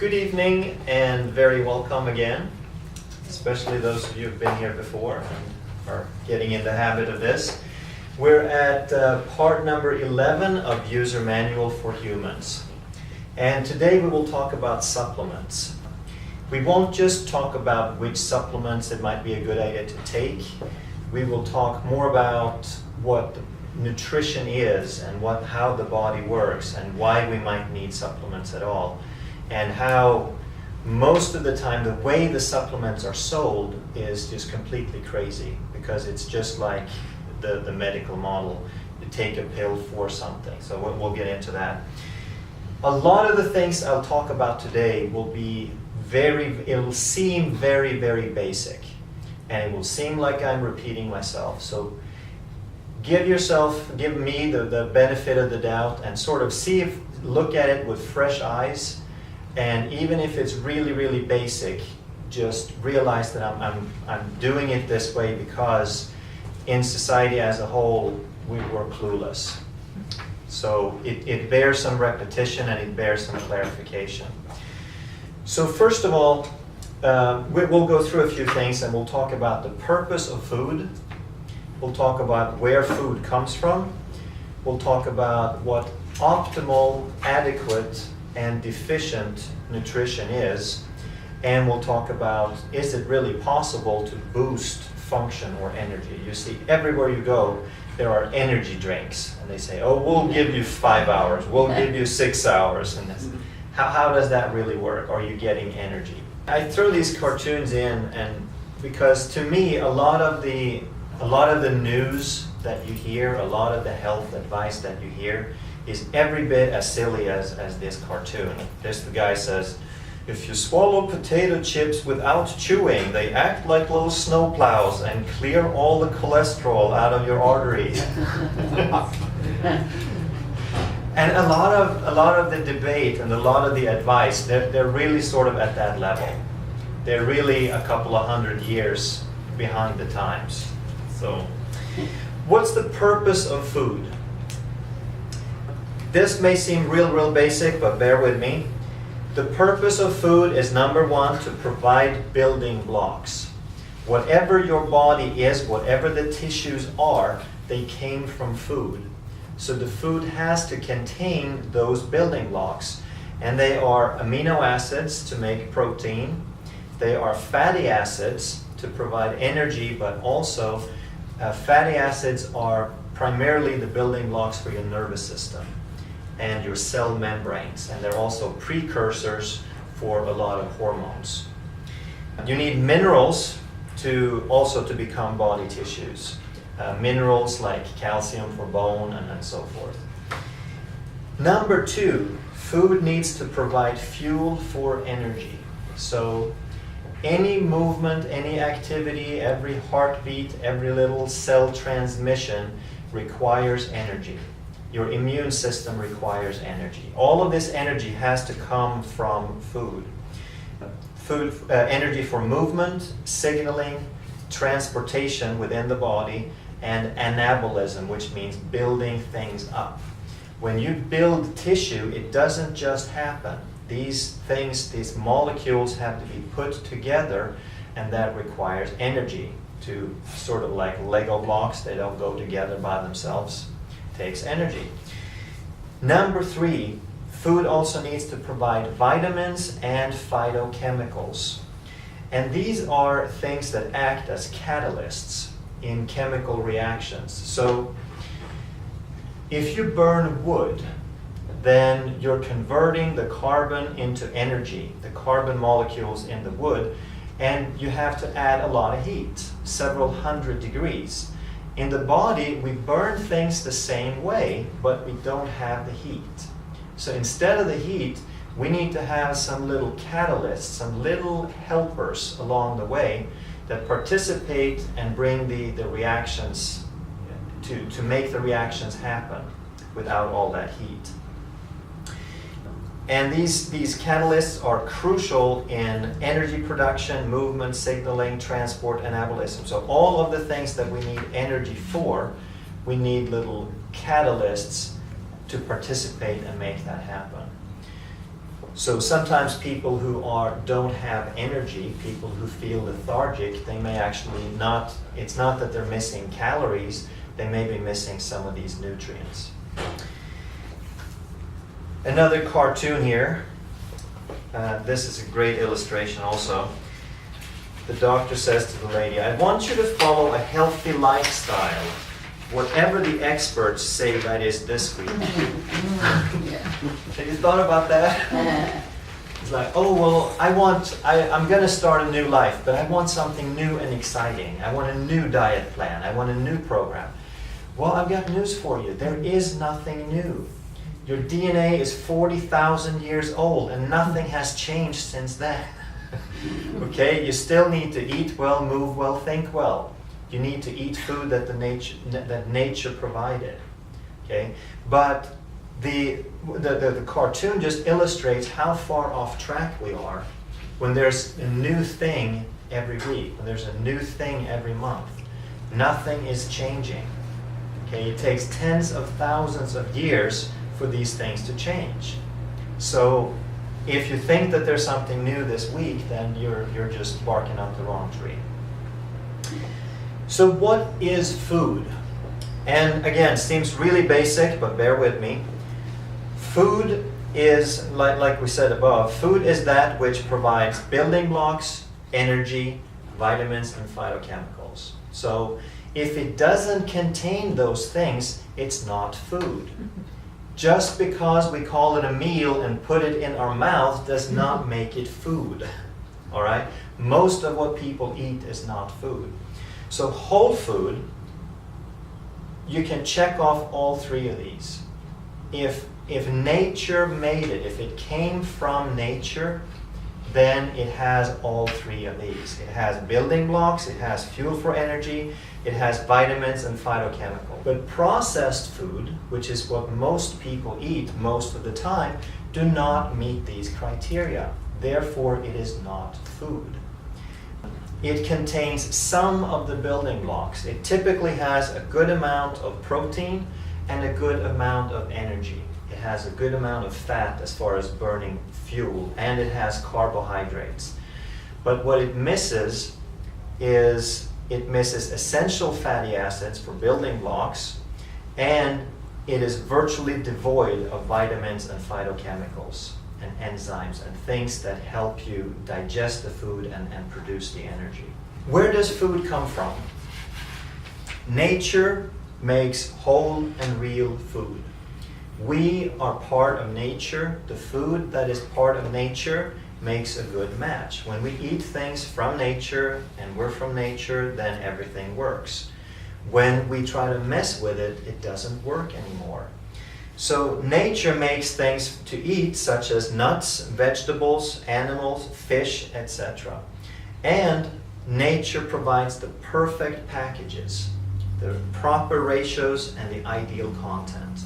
Good evening and very welcome again, especially those of you who've been here before and are getting in the habit of this. We're at part number 11 of User Manual for Humans. And today we will talk about supplements. We won't just talk about which supplements it might be a good idea to take. We will talk more about what nutrition is and how the body works and why we might need supplements at all. And how most of the time the way the supplements are sold is just completely crazy, because it's just like the medical model. You take a pill for something. So we'll get into that. A lot of the things I'll talk about today will be it'll seem very, very basic. And it will seem like I'm repeating myself. So give me the benefit of the doubt and sort of look at it with fresh eyes. And even if it's really, really basic, just realize that I'm doing it this way because in society as a whole, we're clueless. So it bears some repetition and it bears some clarification. So first of all, we'll go through a few things and we'll talk about the purpose of food. We'll talk about where food comes from. We'll talk about what optimal, adequate, and deficient nutrition is, and we'll talk about, is it really possible to boost function or energy? You see, everywhere you go, there are energy drinks, and they say, oh, we'll give you 5 hours, we'll give you 6 hours, and how does that really work? Are you getting energy? I throw these cartoons in, and because to me, a lot of the news that you hear, a lot of the health advice that you hear, is every bit as silly as this cartoon. The guy says, if you swallow potato chips without chewing, they act like little snowplows and clear all the cholesterol out of your arteries. And a lot of the debate and a lot of the advice, they're really sort of at that level. They're really a couple of 100 years behind the times. So, what's the purpose of food? This may seem real basic, but bear with me. The purpose of food is, number one, to provide building blocks. Whatever your body is, whatever the tissues are, they came from food. So the food has to contain those building blocks. And they are amino acids to make protein. They are fatty acids to provide energy, but also fatty acids are primarily the building blocks for your nervous system and your cell membranes, and they're also precursors for a lot of hormones. You need minerals to become body tissues. Minerals like calcium for bone and so forth. Number two, food needs to provide fuel for energy. So any movement, any activity, every heartbeat, every little cell transmission requires energy. Your immune system requires energy. All of this energy has to come from food. Energy for movement, signaling, transportation within the body, and anabolism, which means building things up. When you build tissue, it doesn't just happen. These molecules have to be put together, and that requires energy to sort of like Lego blocks. They don't go together by themselves. Takes energy. Number three, food also needs to provide vitamins and phytochemicals. And these are things that act as catalysts in chemical reactions. So if you burn wood, then you're converting the carbon into energy, the carbon molecules in the wood, and you have to add a lot of heat, several hundred degrees. In the body, we burn things the same way, but we don't have the heat. So instead of the heat, we need to have some little catalysts, some little helpers along the way that participate and bring the reactions, to make the reactions happen without all that heat. And these catalysts are crucial in energy production, movement, signaling, transport, anabolism. So all of the things that we need energy for, we need little catalysts to participate and make that happen. So sometimes people who don't have energy, people who feel lethargic, they may actually not, it's not that they're missing calories, they may be missing some of these nutrients. Another cartoon here. This is a great illustration also. The doctor says to the lady, I want you to follow a healthy lifestyle, whatever the experts say that is this week. Have you thought about that? It's like, oh, well, I'm going to start a new life, but I want something new and exciting. I want a new diet plan. I want a new program. Well, I've got news for you. There is nothing new. Your DNA is 40,000 years old, and nothing has changed since then. Okay, you still need to eat well, move well, think well. You need to eat food that nature provided. Okay, but the cartoon just illustrates how far off track we are when there's a new thing every week, when there's a new thing every month. Nothing is changing. Okay, it takes tens of thousands of years for these things to change. So if you think that there's something new this week, then you're just barking up the wrong tree. So what is food? And again, seems really basic, but bear with me. Food is, like we said above, food is that which provides building blocks, energy, vitamins, and phytochemicals. So if it doesn't contain those things, it's not food. Just because we call it a meal and put it in our mouth does not make it food. All right? Most of what people eat is not food. So whole food, you can check off all three of these. If nature made it, if it came from nature, then it has all three of these. It has building blocks, it has fuel for energy, it has vitamins and phytochemicals. But processed food, which is what most people eat most of the time, do not meet these criteria. Therefore, it is not food. It contains some of the building blocks. It typically has a good amount of protein and a good amount of energy. It has a good amount of fat as far as burning fuel, and it has carbohydrates. But what it misses is it misses essential fatty acids for building blocks, and it is virtually devoid of vitamins and phytochemicals and enzymes and things that help you digest the food and produce the energy. Where does food come from? Nature makes whole and real food. We are part of nature. The food that is part of nature makes a good match. When we eat things from nature and we're from nature, then everything works. When we try to mess with it, it doesn't work anymore. So nature makes things to eat such as nuts, vegetables, animals, fish, etc. And nature provides the perfect packages, the proper ratios, and the ideal content.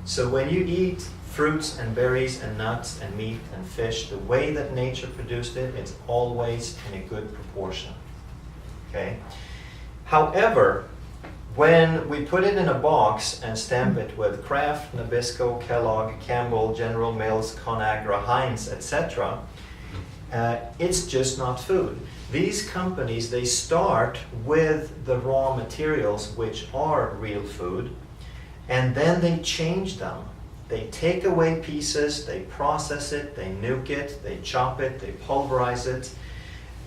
So when you eat fruits and berries and nuts and meat and fish, the way that nature produced it, it's always in a good proportion. Okay? However, when we put it in a box and stamp it with Kraft, Nabisco, Kellogg, Campbell, General Mills, Conagra, Heinz, etc., it's just not food. These companies, they start with the raw materials, which are real food, and then they change them. They take away pieces, they process it, they nuke it, they chop it, they pulverize it,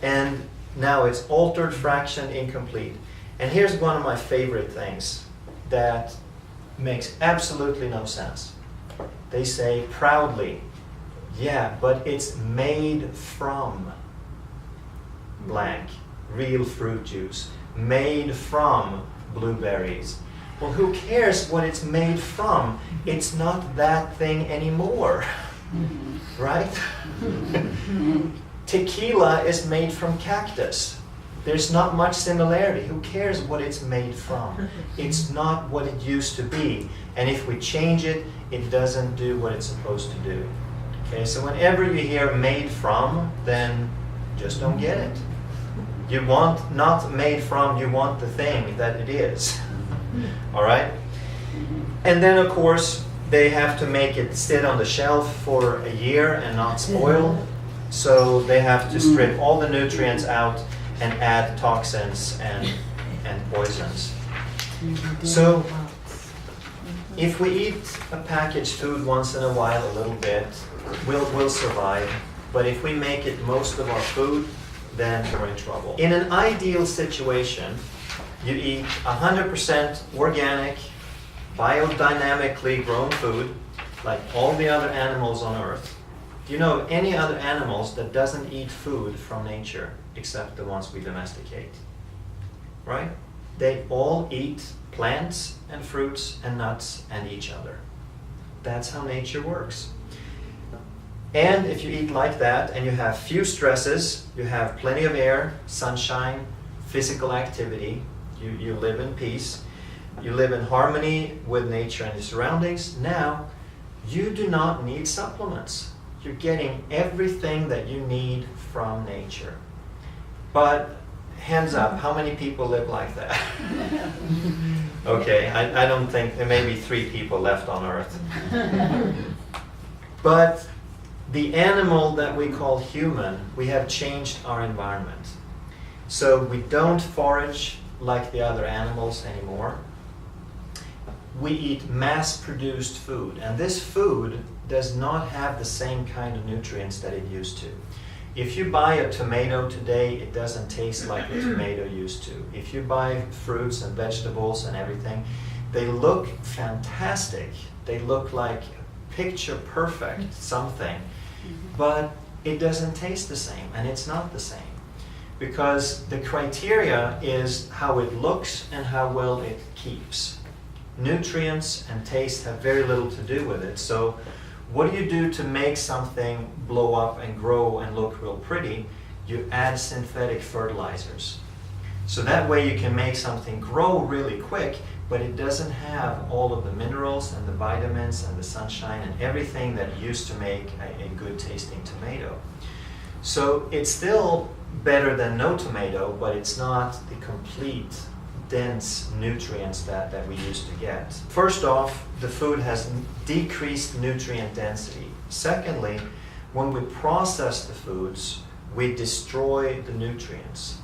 and now it's altered, fraction, incomplete. And here's one of my favorite things that makes absolutely no sense. They say proudly, yeah, but it's made from blank, real fruit juice, made from blueberries. Well, who cares what it's made from? It's not that thing anymore, right? Tequila is made from cactus. There's not much similarity. Who cares what it's made from? It's not what it used to be. And if we change it, it doesn't do what it's supposed to do. Okay, so whenever you hear made from, then just don't get it. You want not made from, you want the thing that it is. All right? And then, of course, they have to make it sit on the shelf for a year and not spoil. So they have to strip all the nutrients out and add toxins and poisons. So if we eat a packaged food once in a while a little bit, we'll survive. But if we make it most of our food, then we're in trouble. In an ideal situation, you eat 100% organic, biodynamically grown food, like all the other animals on Earth. Do you know of any other animals that doesn't eat food from nature, except the ones we domesticate? Right? They all eat plants and fruits and nuts and each other. That's how nature works. And if you eat like that and you have few stresses, you have plenty of air, sunshine, physical activity, you live in peace, you live in harmony with nature and your surroundings, now you do not need supplements. You're getting everything that you need from nature. But hands up, how many people live like that? Okay, I don't think, there may be 3 people left on Earth. But the animal that we call human, we have changed our environment. So we don't forage like the other animals anymore. We eat mass-produced food, and this food does not have the same kind of nutrients that it used to. If you buy a tomato today, it doesn't taste like a tomato used to. If you buy fruits and vegetables and everything, they look fantastic. They look like picture perfect something, but it doesn't taste the same, and it's not the same. Because the criteria is how it looks and how well it keeps. Nutrients and taste have very little to do with it. So what do you do to make something blow up and grow and look real pretty? You add synthetic fertilizers. So that way you can make something grow really quick, but it doesn't have all of the minerals and the vitamins and the sunshine and everything that used to make a good tasting tomato. So it's still better than no tomato, but it's not the complete dense nutrients that we used to get. First off, the food has decreased nutrient density. Secondly, when we process the foods, we destroy the nutrients.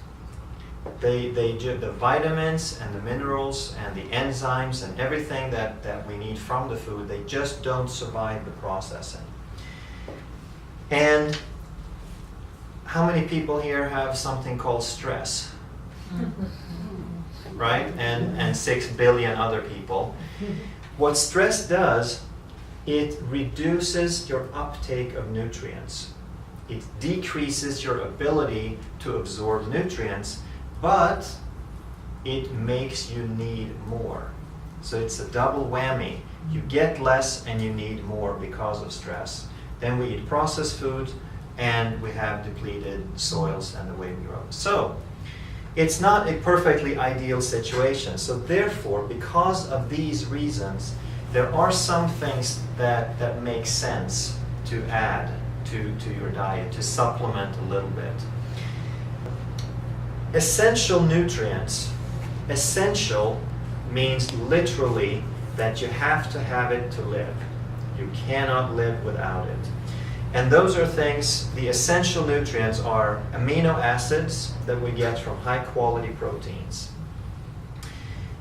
The vitamins and the minerals and the enzymes and everything that we need from the food, they just don't survive the processing. And how many people here have something called stress? Right? And 6 billion other people. What stress does, it reduces your uptake of nutrients. It decreases your ability to absorb nutrients, but it makes you need more. So it's a double whammy. You get less and you need more because of stress. Then we eat processed food and we have depleted soils and the way we grow. So it's not a perfectly ideal situation. So therefore, because of these reasons, there are some things that make sense to add to your diet, to supplement a little bit. Essential nutrients. Essential means literally that you have to have it to live. You cannot live without it. And those are things, the essential nutrients are amino acids that we get from high quality proteins.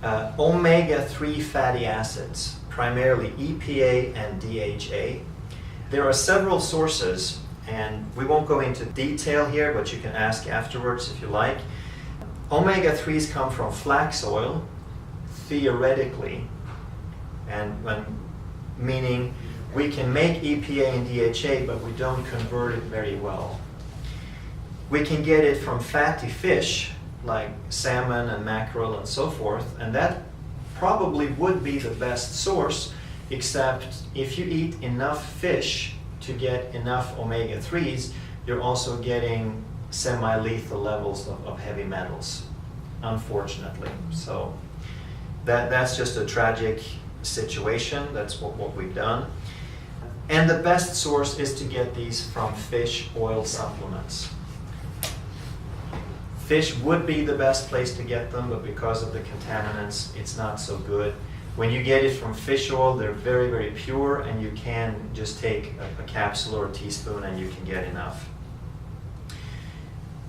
Omega-3 fatty acids, primarily EPA and DHA. There are several sources, and we won't go into detail here, but you can ask afterwards if you like. Omega-3s come from flax oil, theoretically, and meaning we can make EPA and DHA, but we don't convert it very well. We can get it from fatty fish, like salmon and mackerel and so forth, and that probably would be the best source, except if you eat enough fish to get enough omega-3s, you're also getting semi-lethal levels of heavy metals, unfortunately. So that's just a tragic situation. That's what we've done. And the best source is to get these from fish oil supplements. Fish would be the best place to get them, but because of the contaminants, it's not so good. When you get it from fish oil, they're very, very pure, and you can just take a capsule or a teaspoon and you can get enough.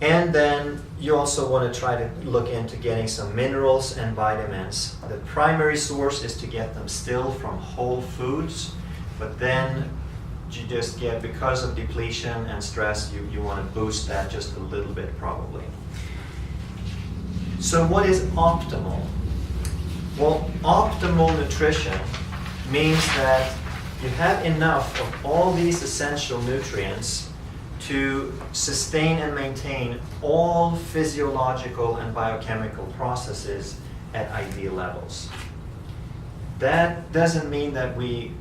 And then you also want to try to look into getting some minerals and vitamins. The primary source is to get them still from whole foods, but then you just get, because of depletion and stress, you want to boost that just a little bit probably. So what is optimal? Well, optimal nutrition means that you have enough of all these essential nutrients to sustain and maintain all physiological and biochemical processes at ideal levels. That doesn't mean that we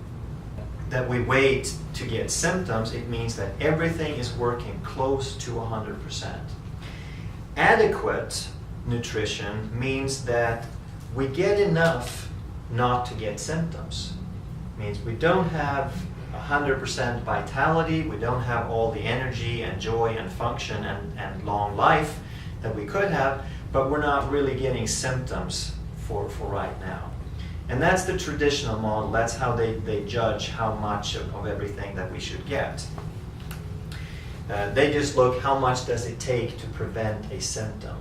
wait to get symptoms. It means that everything is working close to 100%. Adequate nutrition means that we get enough not to get symptoms. It means we don't have 100% vitality, we don't have all the energy and joy and function and long life that we could have, but we're not really getting symptoms for right now. And that's the traditional model. That's how they judge how much of everything that we should get. They just look, how much does it take to prevent a symptom?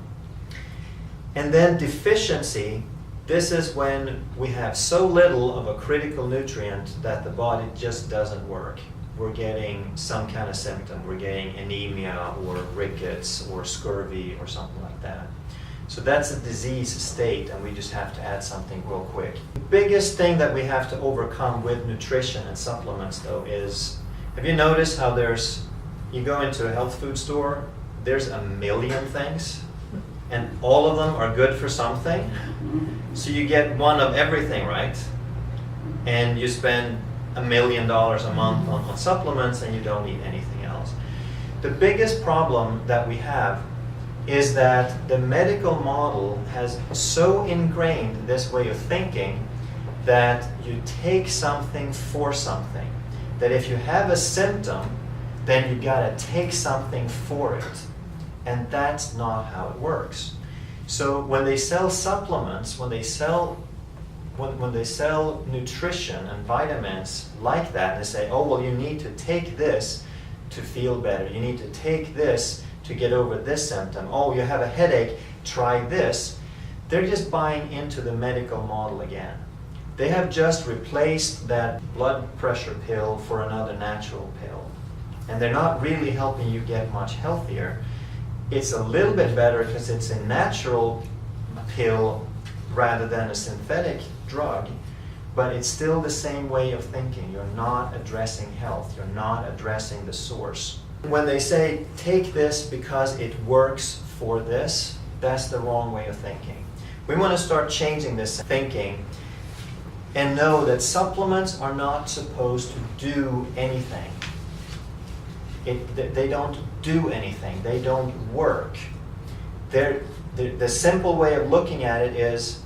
And then deficiency, this is when we have so little of a critical nutrient that the body just doesn't work. We're getting some kind of symptom. We're getting anemia or rickets or scurvy or something like that. So that's a disease state, and we just have to add something real quick. The biggest thing that we have to overcome with nutrition and supplements, though, is, have you noticed how you go into a health food store, there's a million things, and all of them are good for something? So you get one of everything, right? And you spend $1 million a month on supplements, and you don't need anything else. The biggest problem that we have is that the medical model has so ingrained this way of thinking that you take something for something. That if you have a symptom, then you gotta take something for it. And that's not how it works. So when they sell supplements, when they sell nutrition and vitamins like that, they say, oh, well, you need to take this to feel better. You need to take this to get over this symptom. Oh, you have a headache, try this. They're just buying into the medical model again. They have just replaced that blood pressure pill for another natural pill. And they're not really helping you get much healthier. It's a little bit better because it's a natural pill rather than a synthetic drug, but it's still the same way of thinking. You're not addressing health. You're not addressing the source. When they say, take this because it works for this, that's the wrong way of thinking. We want to start changing this thinking and know that supplements are not supposed to do anything. They don't do anything. They don't work. The simple way of looking at it is,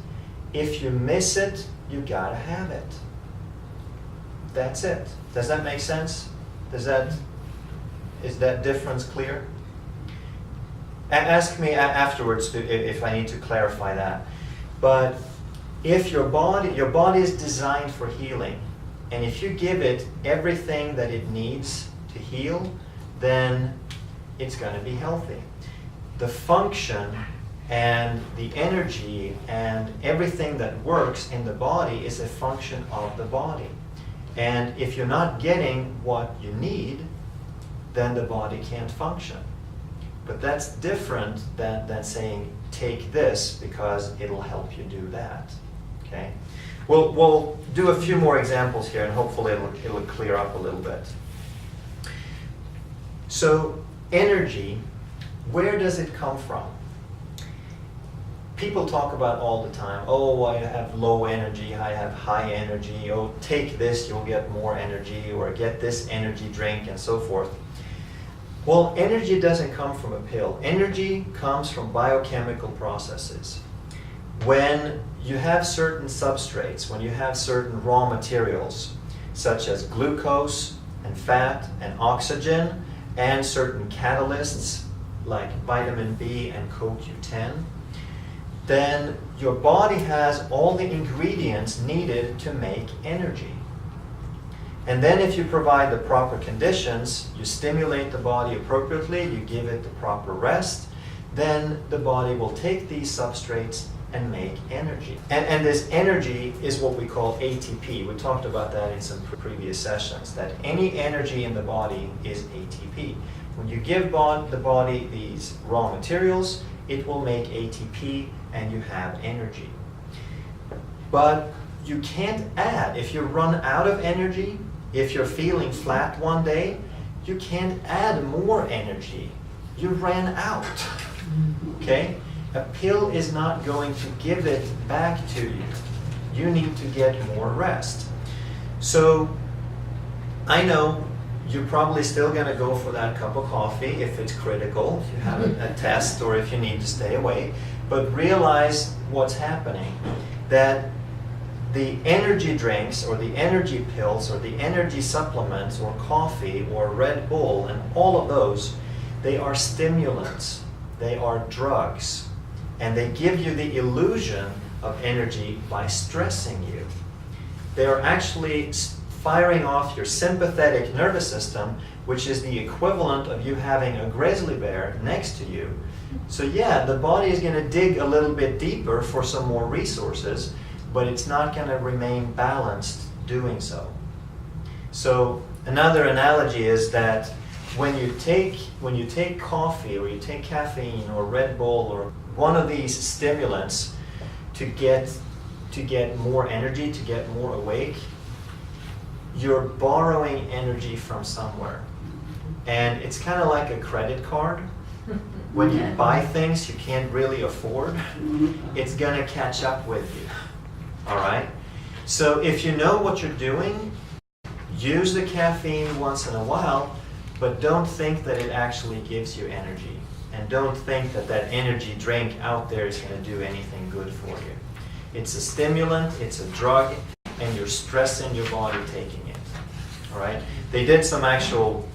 if you miss it, you gotta have it. That's it. Does that make sense? Is that difference clear? Ask me afterwards if I need to clarify that. But if your body is designed for healing, and if you give it everything that it needs to heal, then it's going to be healthy. The function and the energy and everything that works in the body is a function of the body. And if you're not getting what you need, then the body can't function. But that's different than saying, take this because it'll help you do that. Okay? We'll do a few more examples here, and hopefully it'll clear up a little bit. So energy, where does it come from? People talk about all the time, oh, I have low energy, I have high energy, oh, take this, you'll get more energy, or get this energy drink, and so forth. Well, energy doesn't come from a pill. Energy comes from biochemical processes. When you have certain substrates, when you have certain raw materials, such as glucose and fat and oxygen, and certain catalysts like vitamin B and CoQ10, then your body has all the ingredients needed to make energy. And then if you provide the proper conditions, you stimulate the body appropriately, you give it the proper rest, then the body will take these substrates and make energy. And this energy is what we call ATP. We talked about that in some previous sessions, that any energy in the body is ATP. When you give the body these raw materials, it will make ATP and you have energy. But you can't add. If you run out of energy, if you're feeling flat one day, you can't add more energy. You ran out. Okay? A pill is not going to give it back to you. You need to get more rest. So I know you're probably still going to go for that cup of coffee if it's critical, if you have a test or if you need to stay away. But realize what's happening, that the energy drinks or the energy pills or the energy supplements or coffee or Red Bull and all of those, they are stimulants, they are drugs, and they give you the illusion of energy by stressing you. They are actually firing off your sympathetic nervous system, which is the equivalent of you having a grizzly bear next to you. So yeah, the body is going to dig a little bit deeper for some more resources, but it's not going to remain balanced doing so. So another analogy is that when you take coffee or you take caffeine or Red Bull or one of these stimulants to get more energy, to get more awake, you're borrowing energy from somewhere. And it's kind of like a credit card. When you buy things you can't really afford, it's going to catch up with you. All right? So if you know what you're doing, use the caffeine once in a while, but don't think that it actually gives you energy. And don't think that that energy drink out there is going to do anything good for you. It's a stimulant, it's a drug, and you're stressing your body taking it. All right? They did some actual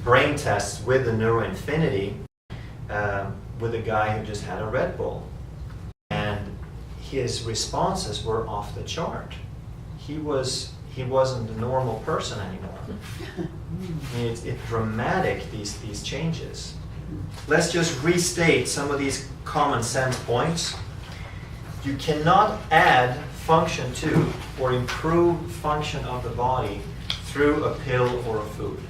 brain tests with the Neuroinfinity with a guy who just had a Red Bull. And his responses were off the chart. He wasn't a normal person anymore. I mean, it's dramatic, these changes. Let's just restate some of these common sense points. You cannot add function to or improve function of the body through a pill or a food.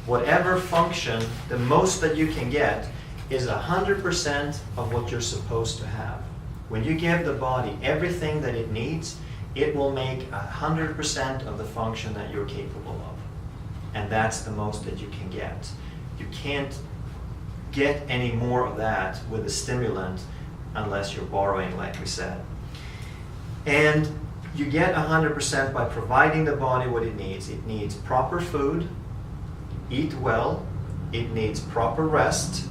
Whatever function, the most that you can get is 100% of what you're supposed to have. When you give the body everything that it needs, it will make 100% of the function that you're capable of. And that's the most that you can get. You can't get any more of that with a stimulant unless you're borrowing, like we said. And you get 100% by providing the body what it needs. It needs proper food, eat well, it needs proper rest,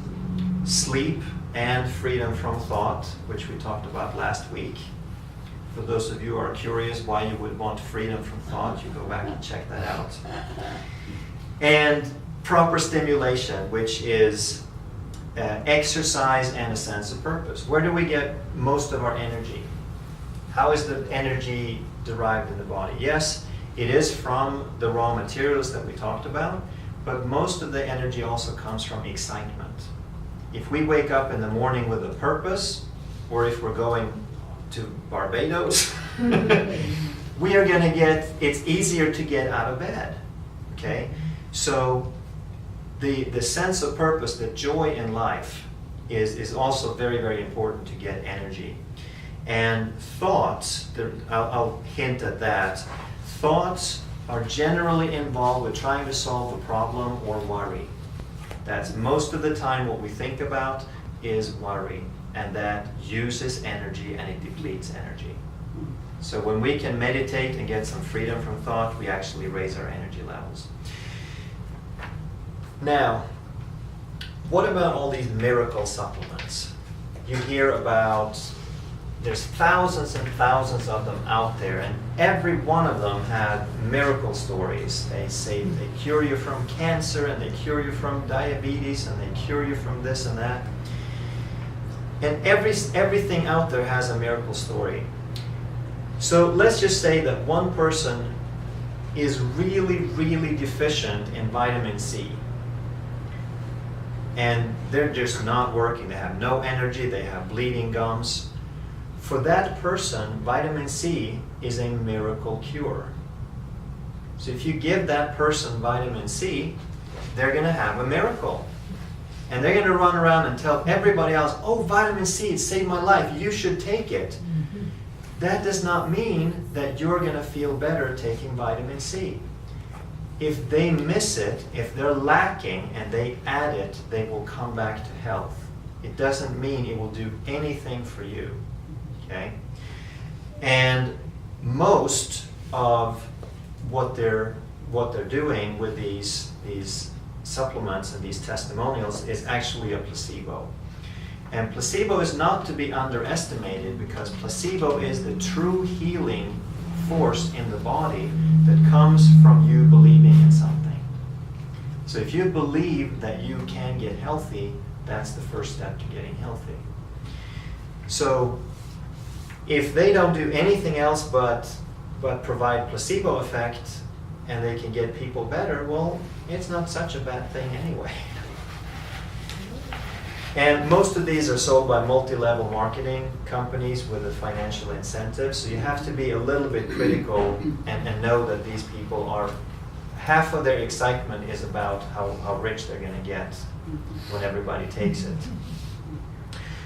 sleep, and freedom from thought, which we talked about last week. For those of you who are curious why you would want freedom from thought, you go back and check that out. And proper stimulation, which is exercise and a sense of purpose. Where do we get most of our energy? How is the energy derived in the body? Yes, it is from the raw materials that we talked about, but most of the energy also comes from excitement. If we wake up in the morning with a purpose, or if we're going to Barbados, we are going to it's easier to get out of bed. Okay? So the sense of purpose, the joy in life, is also very, very important to get energy. And thoughts, I'll hint at that, thoughts are generally involved with trying to solve a problem or worry. That's most of the time what we think about is worry, and that uses energy and it depletes energy. So when we can meditate and get some freedom from thought, we actually raise our energy levels. Now, what about all these miracle supplements? You hear about, there's thousands and thousands of them out there, and every one of them have miracle stories. They say they cure you from cancer, and they cure you from diabetes, and they cure you from this and that. And everything out there has a miracle story. So let's just say that one person is really, really deficient in vitamin C. And they're just not working. They have no energy, they have bleeding gums. For that person, vitamin C is a miracle cure. So if you give that person vitamin C, they're going to have a miracle. And they're going to run around and tell everybody else, oh, vitamin C, it saved my life, you should take it. Mm-hmm. That does not mean that you're going to feel better taking vitamin C. If they miss it, if they're lacking and they add it, they will come back to health. It doesn't mean it will do anything for you. Okay? And most of what they're doing with these supplements and these testimonials is actually a placebo. And placebo is not to be underestimated, because placebo is the true healing force in the body that comes from you believing in something. So if you believe that you can get healthy, that's the first step to getting healthy. So if they don't do anything else but provide placebo effect and they can get people better, well, it's not such a bad thing anyway. And most of these are sold by multi-level marketing companies with a financial incentive, so you have to be a little bit critical and know that these people are, half of their excitement is about how rich they're going to get when everybody takes it.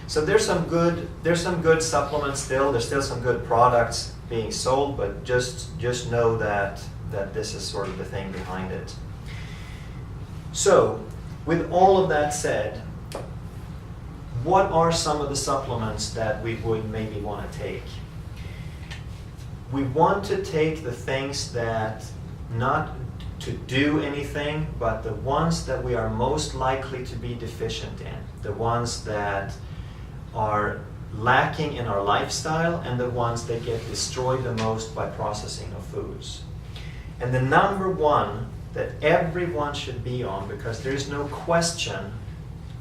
So there's some good supplements still, there's still some good products being sold, but just know that this is sort of the thing behind it. So, with all of that said, what are some of the supplements that we would maybe want to take? We want to take the things that, not to do anything, but the ones that we are most likely to be deficient in, the ones that are lacking in our lifestyle, and the ones that get destroyed the most by processing of foods. And the number one that everyone should be on, because there's no question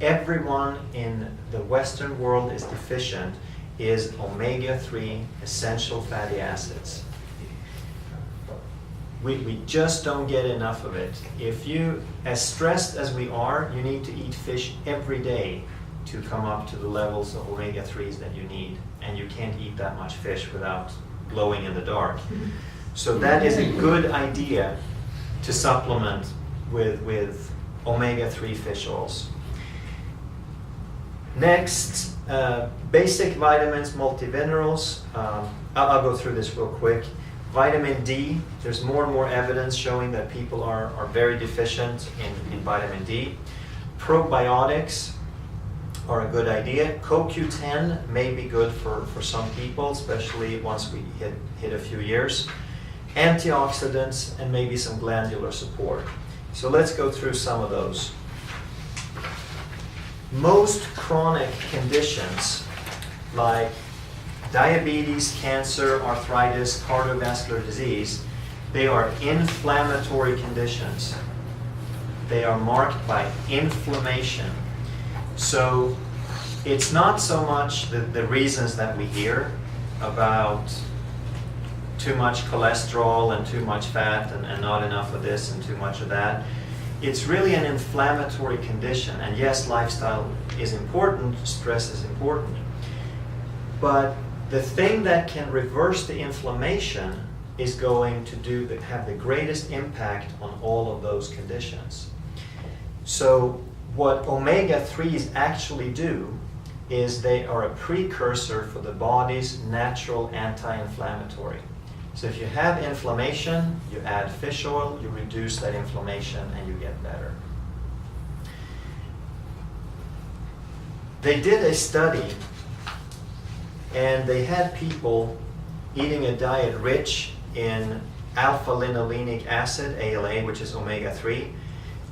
everyone in the Western world is deficient, is omega-3 essential fatty acids. We just don't get enough of it. If you, as stressed as we are, you need to eat fish every day to come up to the levels of omega-3s that you need. And you can't eat that much fish without glowing in the dark. So that is a good idea to supplement with omega-3 fish oils. Next, basic vitamins, multivitaminerals. I'll go through this real quick. Vitamin D, there's more and more evidence showing that people are very deficient in vitamin D. Probiotics are a good idea. CoQ10 may be good for some people, especially once we hit a few years. Antioxidants, and maybe some glandular support. So let's go through some of those. Most chronic conditions like diabetes, cancer, arthritis, cardiovascular disease, they are inflammatory conditions. They are marked by inflammation. So it's not so much the reasons that we hear about too much cholesterol and too much fat and not enough of this and too much of that. It's really an inflammatory condition. And yes, lifestyle is important, stress is important. But the thing that can reverse the inflammation is going to have the greatest impact on all of those conditions. So what omega-3s actually do is they are a precursor for the body's natural anti-inflammatory. So if you have inflammation, you add fish oil, you reduce that inflammation, and you get better. They did a study, and they had people eating a diet rich in alpha-linolenic acid, ALA, which is omega-3,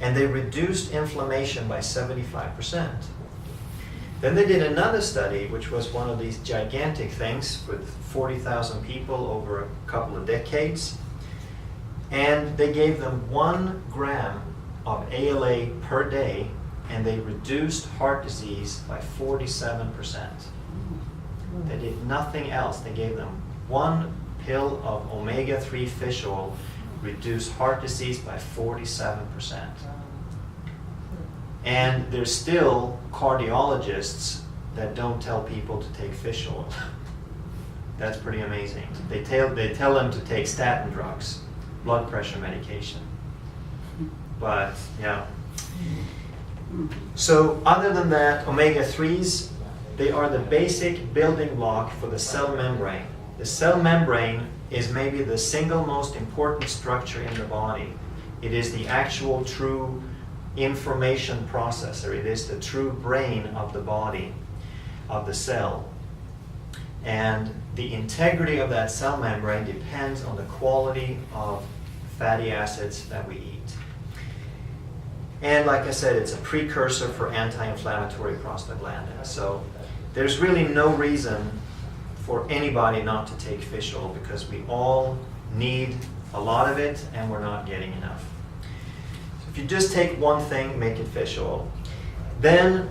and they reduced inflammation by 75%. Then they did another study, which was one of these gigantic things with 40,000 people over a couple of decades. And they gave them 1 gram of ALA per day and they reduced heart disease by 47%. They did nothing else. They gave them one pill of omega-3 fish oil, reduced heart disease by 47%. And there's still cardiologists that don't tell people to take fish oil. That's pretty amazing. They tell them to take statin drugs, blood pressure medication. But yeah. So other than that, omega-3s, they are the basic building block for the cell membrane. The cell membrane is maybe the single most important structure in the body. It is the actual true information processor. It is the true brain of the body, of the cell. And the integrity of that cell membrane depends on the quality of fatty acids that we eat. And like I said, it's a precursor for anti-inflammatory prostaglandins. So there's really no reason for anybody not to take fish oil, because we all need a lot of it and we're not getting enough. So if you just take one thing, make it fish oil. Then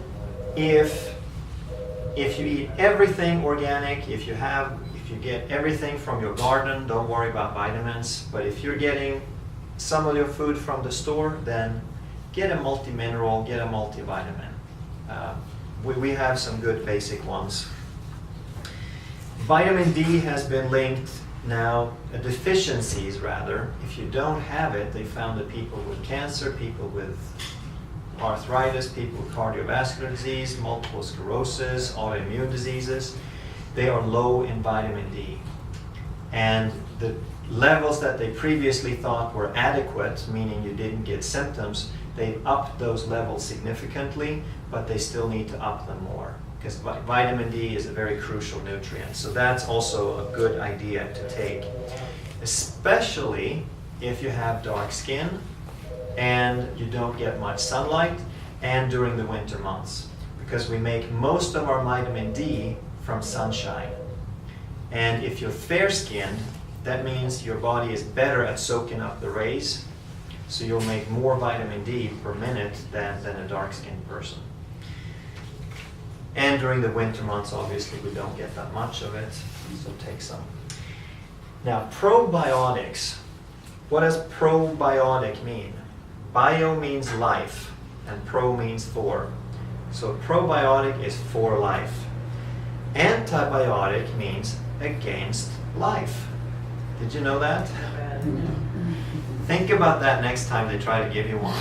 if you eat everything organic, if you get everything from your garden, don't worry about vitamins. But if you're getting some of your food from the store, then get a multi-mineral, get a multivitamin. We have some good basic ones. Vitamin D has been linked now, deficiencies rather. If you don't have it, they found that people with cancer, people with arthritis, people with cardiovascular disease, multiple sclerosis, autoimmune diseases, they are low in vitamin D. And the levels that they previously thought were adequate, meaning you didn't get symptoms, they upped those levels significantly, but they still need to up them more, because vitamin D is a very crucial nutrient. So that's also a good idea to take, especially if you have dark skin and you don't get much sunlight, and during the winter months, because we make most of our vitamin D from sunshine. And if you're fair-skinned, that means your body is better at soaking up the rays, so you'll make more vitamin D per minute than a dark-skinned person. And during the winter months, obviously, we don't get that much of it, so take some. Now, probiotics. What does probiotic mean? Bio means life, and pro means for. So probiotic is for life. Antibiotic means against life. Did you know that? Think about that next time they try to give you one.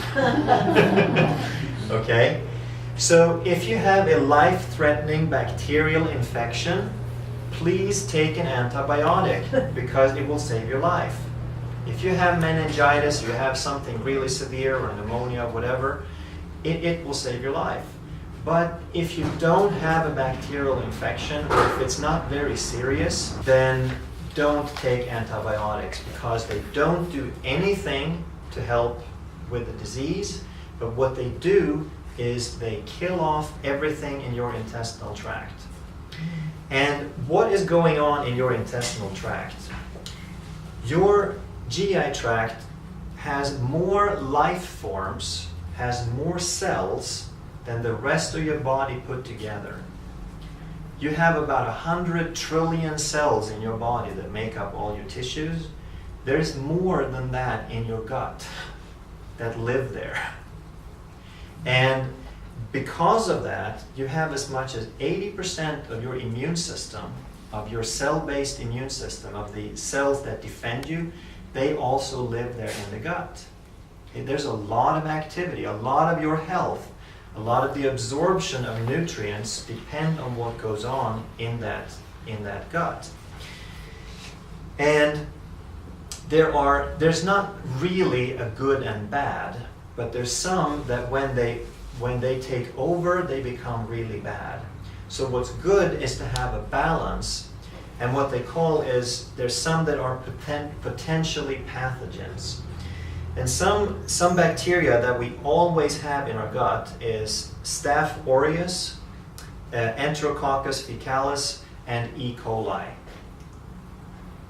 Okay? So if you have a life-threatening bacterial infection, please take an antibiotic because it will save your life. If you have meningitis, you have something really severe, or pneumonia, whatever, it will save your life. But if you don't have a bacterial infection, or if it's not very serious, then don't take antibiotics, because they don't do anything to help with the disease, but what they do is they kill off everything in your intestinal tract. And what is going on in your intestinal tract? Your GI tract has more life forms, has more cells than the rest of your body put together. You have about 100 trillion cells in your body that make up all your tissues. There's more than that in your gut that live there. And because of that, you have as much as 80% of your immune system, of your cell-based immune system, of the cells that defend you, they also live there in the gut. There's a lot of activity, a lot of your health, a lot of the absorption of nutrients depend on what goes on in that gut. And there's not really a good and bad, but there's some that when they take over, they become really bad. So what's good is to have a balance, and what they call is, there's some that are potentially pathogens. And some bacteria that we always have in our gut is Staph aureus, Enterococcus faecalis, and E. coli.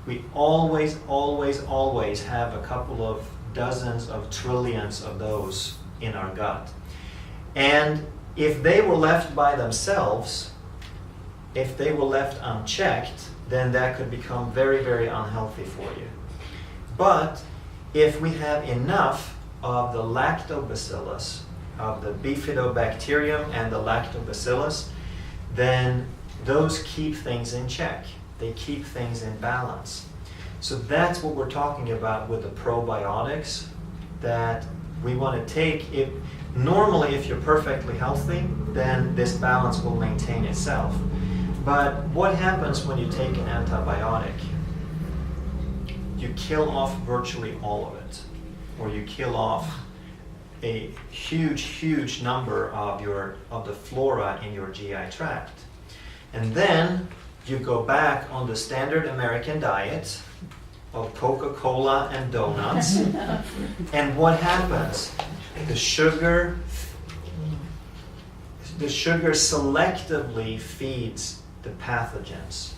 We always have a couple of dozens of trillions of those in our gut. And if they were left by themselves, if they were left unchecked, then that could become very, very unhealthy for you. But if we have enough of the lactobacillus, of the bifidobacterium and the lactobacillus, then those keep things in check. They keep things in balance. So that's what we're talking about with the probiotics, that we want to take. Normally, if you're perfectly healthy, then this balance will maintain itself. But what happens when you take an antibiotic? You kill off virtually all of it, or you kill off a huge, huge number of the flora in your GI tract. And then you go back on the standard American diet of Coca-Cola and donuts. And what happens? The sugar selectively feeds the pathogens.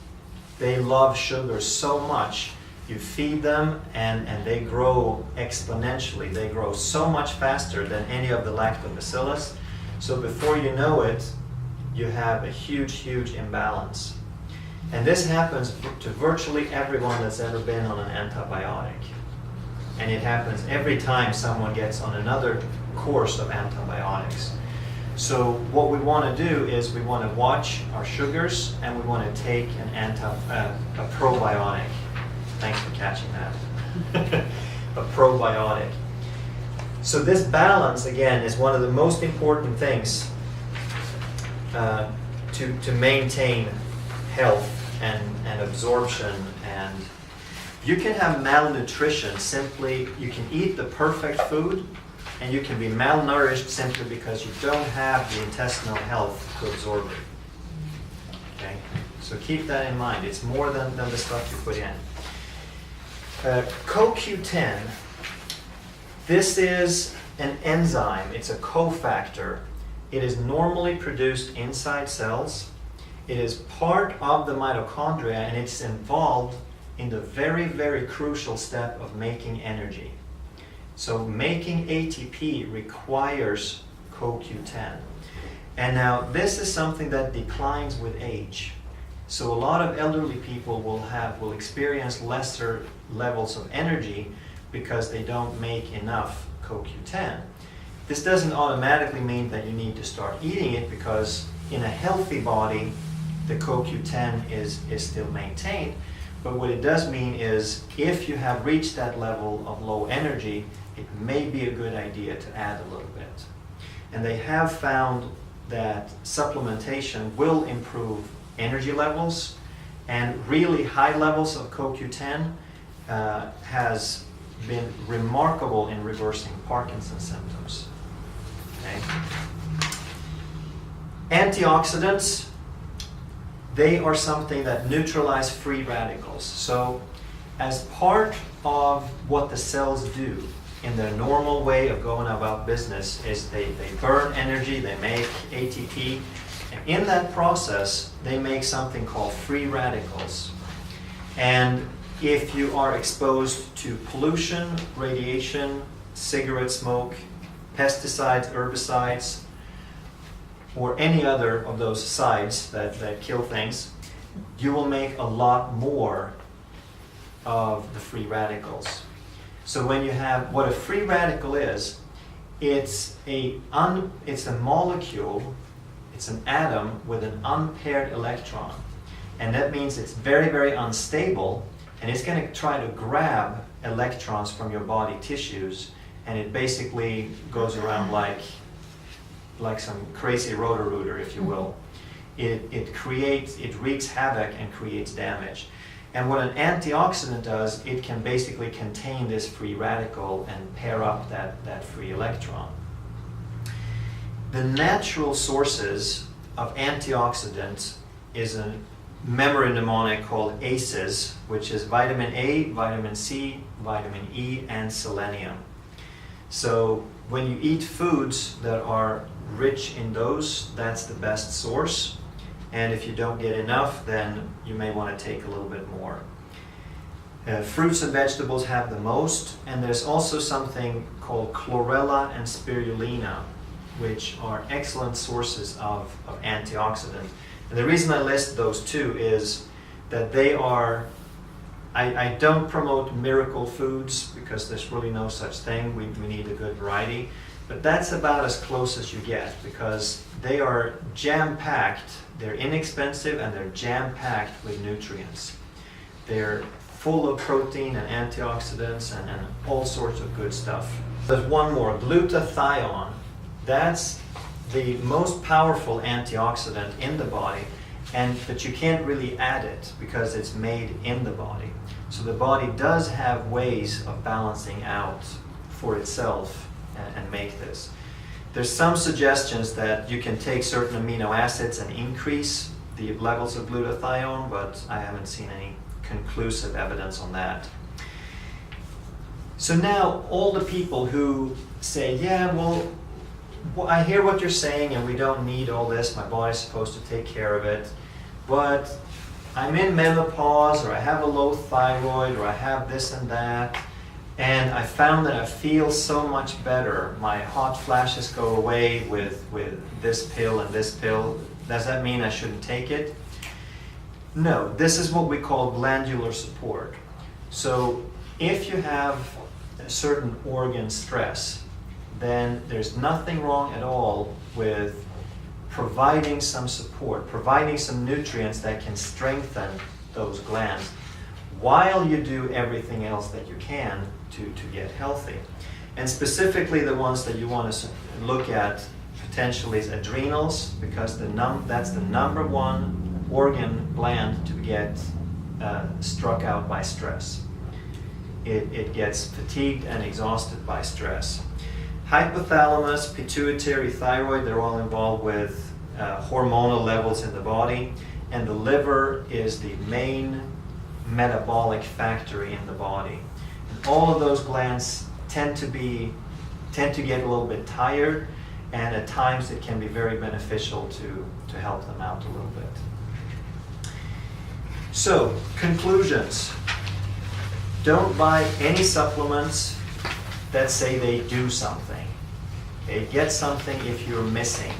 They love sugar so much. You feed them and they grow exponentially. They grow so much faster than any of the lactobacillus. So before you know it, you have a huge, huge imbalance. And this happens to virtually everyone that's ever been on an antibiotic. And it happens every time someone gets on another course of antibiotics. So what we want to do is we want to watch our sugars, and we want to take a probiotic. Thanks for catching that. A probiotic. So this balance, again, is one of the most important things to maintain health and absorption. And you can have malnutrition simply, you can eat the perfect food, and you can be malnourished simply because you don't have the intestinal health to absorb it. Okay? So keep that in mind. It's more than the stuff you put in. CoQ10, this is an enzyme. It's a cofactor. It is normally produced inside cells. It is part of the mitochondria, and it's involved in the very, very crucial step of making energy. So making ATP requires CoQ10. And now this is something that declines with age. So a lot of elderly people will experience lesser levels of energy because they don't make enough CoQ10. This doesn't automatically mean that you need to start eating it, because in a healthy body, the CoQ10 is still maintained. But what it does mean is if you have reached that level of low energy, it may be a good idea to add a little bit. And they have found that supplementation will improve energy levels, and really high levels of CoQ10 has been remarkable in reversing Parkinson's symptoms. Okay. Antioxidants, they are something that neutralize free radicals. So as part of what the cells do in their normal way of going about business is they burn energy, they make ATP, and in that process they make something called free radicals. And if you are exposed to pollution, radiation, cigarette smoke, pesticides, herbicides, or any other of those sides that kill things, you will make a lot more of the free radicals. So when you have, what a free radical is, it's a molecule, it's an atom with an unpaired electron. And that means it's very, very unstable, and it's going to try to grab electrons from your body tissues, and it basically goes around like some crazy rotor-rooter, if you will. It wreaks havoc and creates damage. And what an antioxidant does, it can basically contain this free radical and pair up that free electron. The natural sources of antioxidants is a memory mnemonic called ACEs, which is vitamin A, vitamin C, vitamin E, and selenium. So when you eat foods that are rich in those, that's the best source. And if you don't get enough, then you may want to take a little bit more. Fruits and vegetables have the most, and there's also something called chlorella and spirulina. which are excellent sources of antioxidants. And the reason I list those two is that they are, I don't promote miracle foods because there's really no such thing. We need a good variety. But that's about as close as you get because they are jam-packed. They're inexpensive and they're jam-packed with nutrients. They're full of protein and antioxidants and all sorts of good stuff. There's one more, glutathione. That's the most powerful antioxidant in the body, but you can't really add it because it's made in the body. So the body does have ways of balancing out for itself and make this. There's some suggestions that you can take certain amino acids and increase the levels of glutathione, but I haven't seen any conclusive evidence on that. So now all the people who say, yeah, well, I hear what you're saying and we don't need all this, my body's supposed to take care of it, but I'm in menopause or I have a low thyroid or I have this and that, and I found that I feel so much better. My hot flashes go away with this pill and this pill. Does that mean I shouldn't take it? No, this is what we call glandular support. So if you have a certain organ stress, then there's nothing wrong at all with providing some support, providing some nutrients that can strengthen those glands while you do everything else that you can to get healthy. And specifically the ones that you want to look at potentially is adrenals, because that's the number one organ gland to get struck out by stress. It gets fatigued and exhausted by stress. Hypothalamus, pituitary, thyroid, they're all involved with hormonal levels in the body, and the liver is the main metabolic factory in the body. And all of those glands tend to get a little bit tired, and at times it can be very beneficial to help them out a little bit. So, conclusions. Don't buy any supplements that say they do something. Okay? Get something if you're missing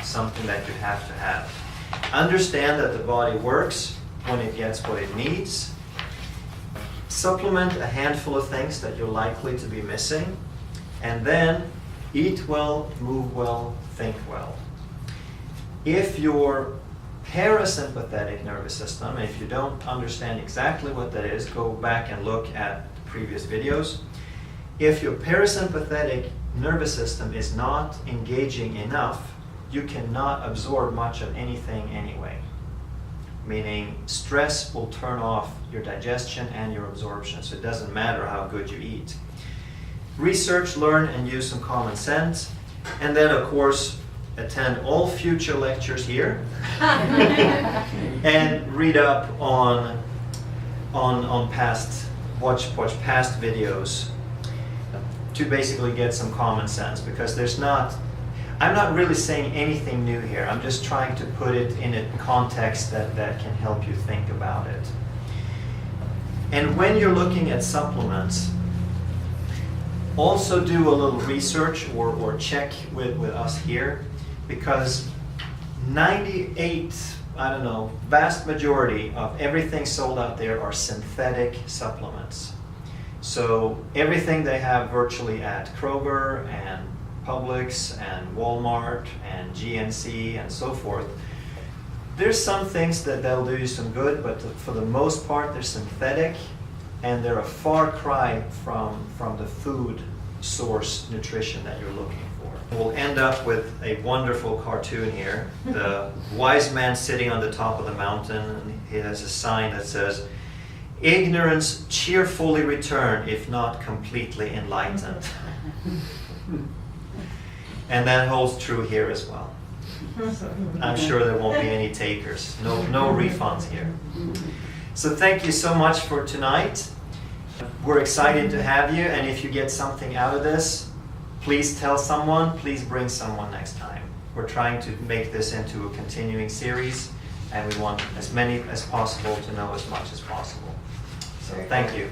something that you have to have. Understand that the body works when it gets what it needs. Supplement a handful of things that you're likely to be missing, and then eat well, move well, think well. If your parasympathetic nervous system, and if you don't understand exactly what that is, go back and look at the previous videos. If your parasympathetic nervous system is not engaging enough, you cannot absorb much of anything anyway. Meaning stress will turn off your digestion and your absorption, so it doesn't matter how good you eat. Research, learn, and use some common sense. And then, of course, attend all future lectures here and read up on past, watch past videos to basically get some common sense, because I'm not really saying anything new here. I'm just trying to put it in a context that can help you think about it. And when you're looking at supplements, also do a little research or check with us here, because 98, vast majority of everything sold out there are synthetic supplements. So everything they have virtually at Kroger and Publix and Walmart and GNC and so forth, there's some things that they'll do you some good, but for the most part they're synthetic, and they're a far cry from the food source nutrition that you're looking for. We'll end up with a wonderful cartoon here. The wise man sitting on the top of the mountain, and he has a sign that says, "Ignorance cheerfully return if not completely enlightened." And that holds true here as well. So I'm sure there won't be any takers. No refunds here. So thank you so much for tonight. We're excited to have you, and if you get something out of this, please tell someone, please bring someone next time. We're trying to make this into a continuing series, and we want as many as possible to know as much as possible. So thank you.